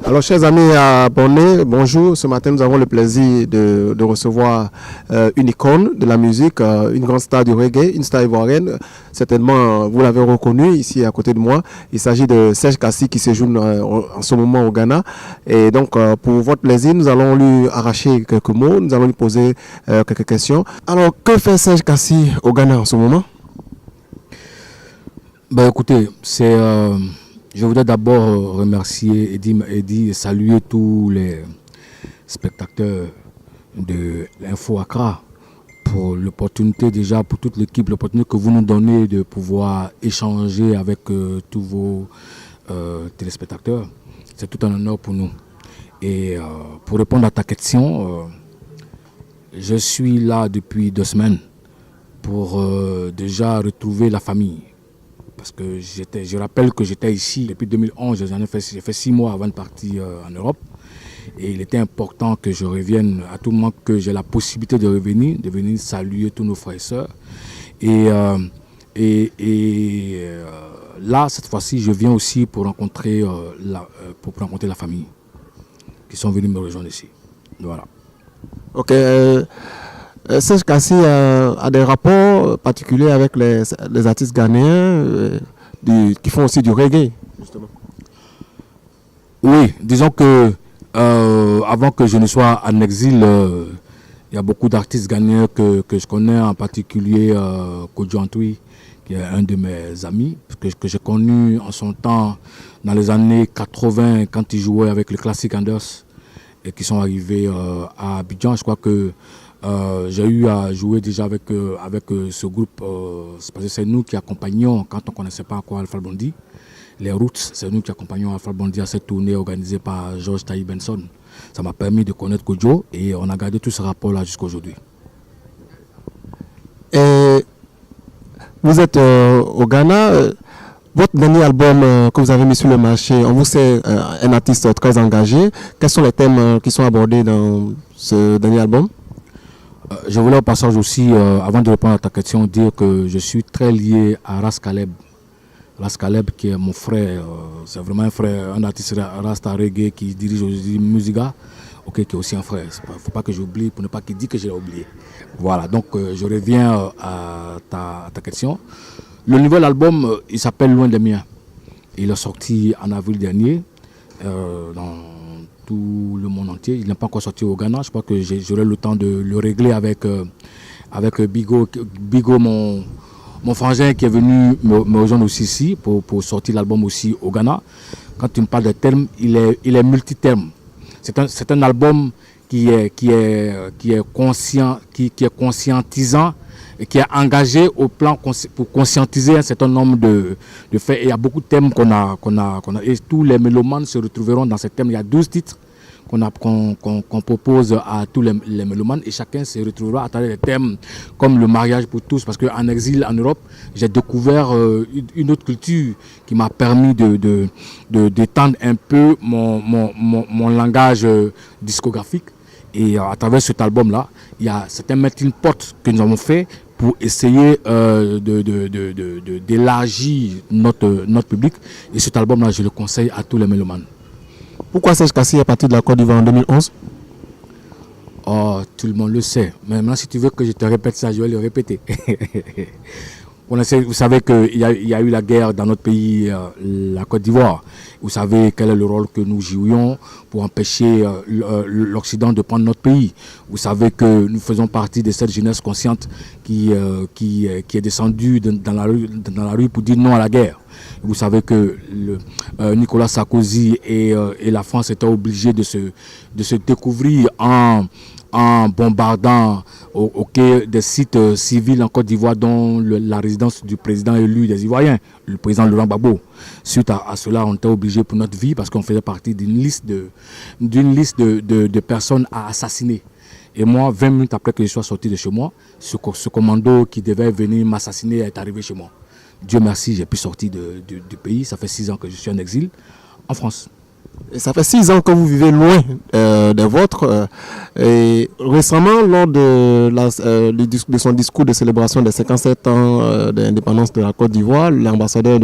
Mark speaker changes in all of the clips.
Speaker 1: Alors, chers amis abonnés, bonjour. Ce matin, nous avons le plaisir de recevoir une icône de la musique, une grande star du reggae, une star ivoirienne. Certainement, vous l'avez reconnu ici à côté de moi. Il s'agit de Serge Kassi qui séjourne en ce moment au Ghana. Et donc, pour votre plaisir, nous allons lui arracher quelques mots. Nous allons lui poser quelques questions. Alors, que fait Serge Kassi au Ghana en ce moment?
Speaker 2: Ben, écoutez, je voudrais d'abord remercier et saluer tous les spectateurs de l'Info Accra pour l'opportunité déjà, pour toute l'équipe, l'opportunité que vous nous donnez de pouvoir échanger avec tous vos téléspectateurs. C'est tout un honneur pour nous. Et pour répondre à ta question, je suis là depuis 2 semaines pour déjà retrouver la famille. Parce que je rappelle que j'étais ici depuis 2011, j'ai fait 6 mois avant de partir en Europe. Et il était important que je revienne à tout moment que j'ai la possibilité de venir saluer tous nos frères et sœurs. Et là, cette fois-ci, je viens aussi pour rencontrer la famille qui sont venus me rejoindre ici. Voilà.
Speaker 1: Ok. Serge Kassi a des rapports particuliers avec les artistes ghanéens qui font aussi du reggae, justement.
Speaker 2: Oui, disons que avant que je ne sois en exil, il y a beaucoup d'artistes ghanéens que je connais, en particulier Kojo Antwi, qui est un de mes amis, que j'ai connu en son temps dans les années 80 quand il jouait avec le Classic Anders et qui sont arrivés à Abidjan. Je crois que j'ai eu à jouer déjà avec ce groupe, parce que c'est nous qui accompagnions, quand on ne connaissait pas encore Alpha Blondy, les Roots, c'est nous qui accompagnons Alpha Blondy à cette tournée organisée par George Taï Benson. Ça m'a permis de connaître Kojo et on a gardé tout ce rapport-là jusqu'à aujourd'hui.
Speaker 1: Et vous êtes au Ghana. Votre dernier album que vous avez mis sur le marché, on vous sait un artiste très engagé. Quels sont les thèmes qui sont abordés dans ce dernier album?
Speaker 2: Je voulais au passage aussi, avant de répondre à ta question, dire que je suis très lié à Ras Caleb. Ras Caleb qui est mon frère, c'est vraiment un frère, un artiste Rasta Reggae qui dirige aujourd'hui Musiga, qui est aussi un frère. Il ne faut pas que j'oublie, pour ne pas qu'il dise que j'ai oublié. Voilà, donc je reviens à ta question. Le nouvel album, il s'appelle Loin des miens. Il est sorti en avril dernier dans tout le monde entier. Il n'est pas encore sorti au Ghana. Je crois que j'aurai le temps de le régler avec Bigo, mon frangin qui est venu me rejoindre aussi ici pour sortir l'album aussi au Ghana. Quand tu me parles de termes, il est multi-terme. C'est un album qui est conscient, qui est conscientisant et qui est engagé au plan pour conscientiser un certain nombre de faits. Et il y a beaucoup de thèmes qu'on a. Et tous les mélomanes se retrouveront dans ces thèmes. Il y a 12 titres qu'on propose à tous les mélomanes et chacun se retrouvera à travers des thèmes comme le mariage pour tous. Parce qu'en exil en Europe, j'ai découvert une autre culture qui m'a permis d'étendre un peu mon langage discographique. Et à travers cet album-là, il y a certains melting pot que nous avons fait pour essayer d'élargir notre public. Et cet album-là, je le conseille à tous les mélomanes.
Speaker 1: Pourquoi Serge Kassi est parti de la Côte d'Ivoire en 2011?
Speaker 2: Oh, tout le monde le sait. Mais maintenant, si tu veux que je te répète ça, je vais le répéter. Vous savez qu'il y a eu la guerre dans notre pays, la Côte d'Ivoire. Vous savez quel est le rôle que nous jouions pour empêcher l'Occident de prendre notre pays. Vous savez que nous faisons partie de cette jeunesse consciente qui est descendue dans la rue pour dire non à la guerre. Vous savez que Nicolas Sarkozy et la France étaient obligés de se découvrir en bombardant des sites civils en Côte d'Ivoire, dont la résidence du président élu des Ivoiriens, le président Laurent Gbagbo. Suite à cela, on était obligés pour notre vie, parce qu'on faisait partie d'une liste de personnes à assassiner. Et moi, 20 minutes après que je sois sorti de chez moi, ce commando qui devait venir m'assassiner est arrivé chez moi. Dieu merci, j'ai pu sortir du pays. Ça fait 6 ans que je suis en exil en France.
Speaker 1: Et ça fait 6 ans que vous vivez loin des vôtres. Et récemment, lors de son discours de célébration des 57 ans d'indépendance de la Côte d'Ivoire, l'ambassadeur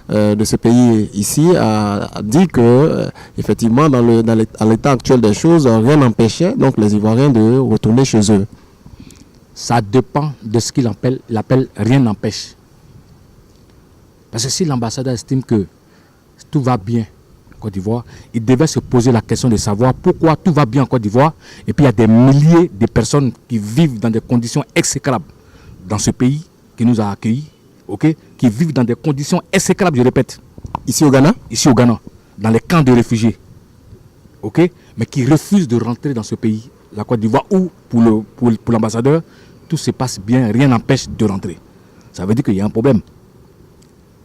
Speaker 1: de ce pays ici a dit que effectivement à l'état actuel des choses, rien n'empêchait donc les Ivoiriens de retourner chez eux.
Speaker 2: Ça dépend de ce qu'il appelle rien n'empêche. Parce que si l'ambassadeur estime que tout va bien en Côte d'Ivoire, il devait se poser la question de savoir pourquoi tout va bien en Côte d'Ivoire et puis il y a des milliers de personnes qui vivent dans des conditions exécrables dans ce pays qui nous a accueillis, okay, qui vivent dans des conditions exécrables, je répète.
Speaker 1: Ici au Ghana?
Speaker 2: Ici au Ghana, dans les camps de réfugiés, okay, mais qui refusent de rentrer dans ce pays, la Côte d'Ivoire, où pour l'ambassadeur, tout se passe bien, rien n'empêche de rentrer. Ça veut dire qu'il y a un problème.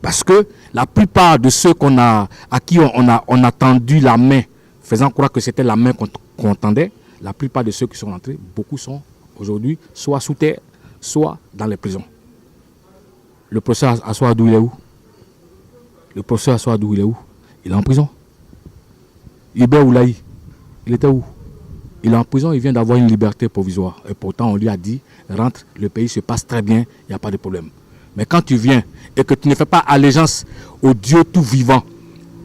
Speaker 2: Parce que la plupart de ceux à qui on a tendu la main, faisant croire que c'était la main qu'on tendait, la plupart de ceux qui sont rentrés, beaucoup sont aujourd'hui soit sous terre, soit dans les prisons. Le professeur Assoadou, il est où? Le professeur Assoadou, il est où? Il est en prison. Hubert Oulaï, il était où? Il est en prison, il vient d'avoir une liberté provisoire. Et pourtant, on lui a dit, rentre, le pays se passe très bien, il n'y a pas de problème. Mais quand tu viens et que tu ne fais pas allégeance au Dieu tout vivant,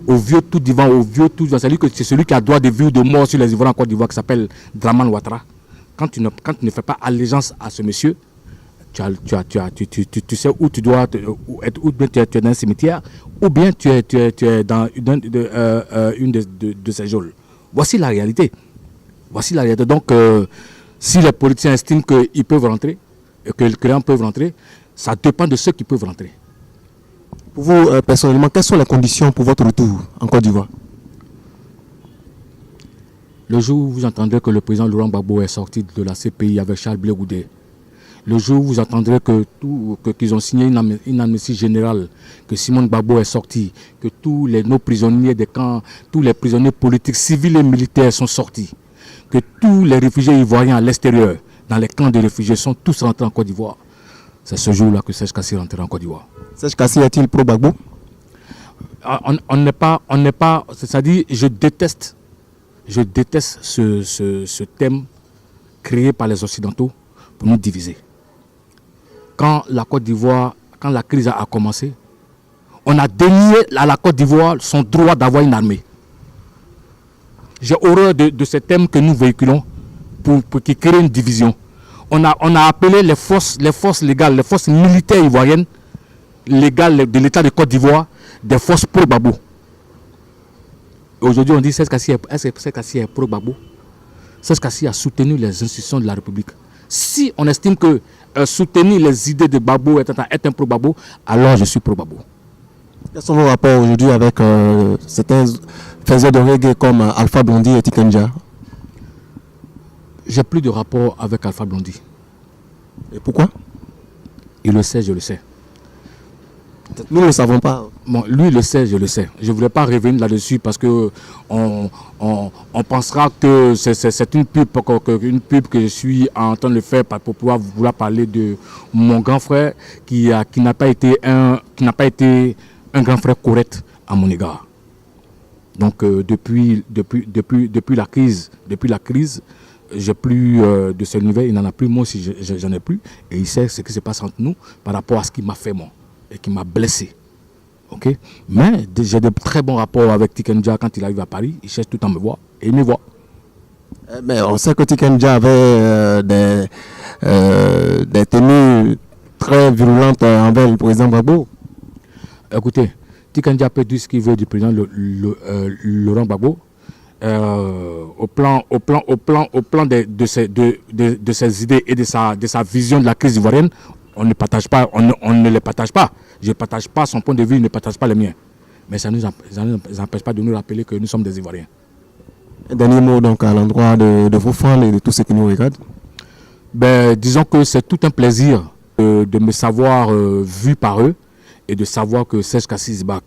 Speaker 2: au vieux tout vivant, au vieux tout vivant, c'est celui qui a droit de vie ou de mort sur les Ivoiriens en Côte d'Ivoire, qui s'appelle Draman Ouattara. Quand tu ne fais pas allégeance à ce monsieur, tu sais où tu dois être, ou bien tu es dans un cimetière, ou bien tu es dans une de ces geôles. Voici la réalité. Voici la réalité. Donc, si les politiciens estiment qu'ils peuvent rentrer, et que les clients peuvent rentrer, ça dépend de ceux qui peuvent rentrer.
Speaker 1: Pour vous, personnellement, quelles sont les conditions pour votre retour en Côte d'Ivoire?
Speaker 2: Le jour où vous entendrez que le président Laurent Gbagbo est sorti de la CPI avec Charles Blé Goudé, le jour où vous entendrez qu'ils ont signé une amnistie générale, que Simone Gbagbo est sorti, que nos prisonniers des camps, tous les prisonniers politiques, civils et militaires sont sortis, que tous les réfugiés ivoiriens à l'extérieur, dans les camps de réfugiés, sont tous rentrés en Côte d'Ivoire. C'est ce jour-là que Serge Kassi est rentré en Côte d'Ivoire.
Speaker 1: Serge Kassi est-il pro-Gbagbo?
Speaker 2: On n'est pas, c'est-à-dire, je déteste ce thème créé par les Occidentaux pour nous diviser. Quand la Côte d'Ivoire, quand la crise a commencé, on a dénié à la Côte d'Ivoire son droit d'avoir une armée. J'ai horreur de ce thème que nous véhiculons pour qui crée une division. On a appelé les forces légales, les forces militaires ivoiriennes, légales de l'État de Côte d'Ivoire, des forces pro-Gbagbo. Aujourd'hui, on dit Serge Kassi est pro-Gbagbo. Serge Kassi a soutenu les institutions de la République. Si on estime que soutenir les idées de Gbagbo est un pro-Gbagbo, alors je suis pro-Gbagbo.
Speaker 1: Quels sont vos rapports aujourd'hui avec certains faiseurs de reggae comme Alpha Blondy et Tiken Jah?
Speaker 2: J'ai plus de rapport avec Alpha Blondy.
Speaker 1: Et pourquoi?
Speaker 2: Il le sait, je le sais.
Speaker 1: Nous ne le savons pas.
Speaker 2: Bon, lui le sait, je le sais. Je ne voudrais pas revenir là-dessus parce que on pensera que c'est une pub que je suis en train de faire pour pouvoir vouloir parler de mon grand frère qui n'a pas été un grand frère correct à mon égard. Donc depuis la crise, j'ai plus de ce niveau, il n'en a plus, moi aussi j'en ai plus. Et il sait ce qui se passe entre nous par rapport à ce qu'il m'a fait moi et qui m'a blessé. Okay? Mais j'ai de très bons rapports avec Tiken Jah quand il arrive à Paris, il cherche tout le temps à me voir et il me voit.
Speaker 1: Mais on sait que Tiken Jah avait des tenues très virulentes envers le président Gbagbo.
Speaker 2: Écoutez, Tiken Jah peut dire ce qu'il veut du président Laurent Gbagbo. Au plan de ses idées et de sa vision de la crise ivoirienne, on ne les partage pas. Je ne partage pas son point de vue, il ne partage pas le mien. Mais ça ne nous empêche pas de nous rappeler que nous sommes des Ivoiriens.
Speaker 1: Dernier mot donc à l'endroit de vos fans et de tous ceux qui nous regardent.
Speaker 2: Disons que c'est tout un plaisir de me savoir vu par eux et de savoir que Serge Kassi is back.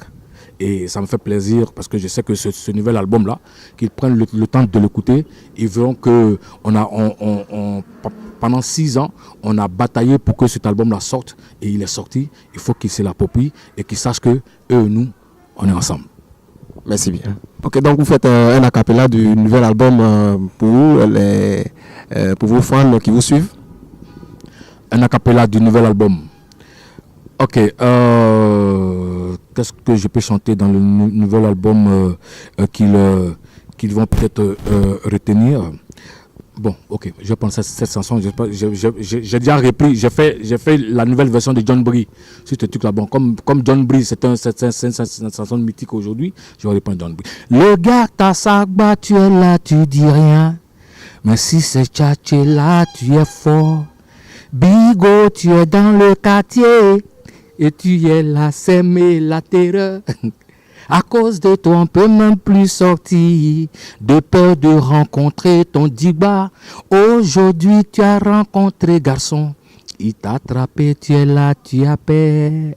Speaker 2: Et ça me fait plaisir parce que je sais que ce nouvel album-là, qu'ils prennent le temps de l'écouter, ils verront que pendant 6 ans, on a bataillé pour que cet album-là sorte et il est sorti. Il faut qu'ils se l'approprient et qu'ils sachent que eux et nous, on est ensemble.
Speaker 1: Merci bien. Ok, donc vous faites un a cappella du nouvel album pour vos fans qui vous suivent. Un a cappella du nouvel album.
Speaker 2: Ok, qu'est-ce que je peux chanter dans le nouvel album qu'ils vont peut-être retenir. Bon, ok, je pense à cette chanson. J'ai déjà repris, j'ai fait la nouvelle version de John Brie sur ce truc-là. Bon, comme John Brie, c'est une chanson mythique aujourd'hui, je vais reprendre John Brie. Le gars, t'as Sagba, tu es là, tu dis rien. Mais si c'est Tchatché là, tu es fort. Bigo, tu es dans le quartier. Et tu es là, s'aimer la terreur. À cause de toi, on peut même plus sortir, de peur de rencontrer ton diba. Aujourd'hui, tu as rencontré garçon. Il t'a attrapé, tu es là, tu as peur.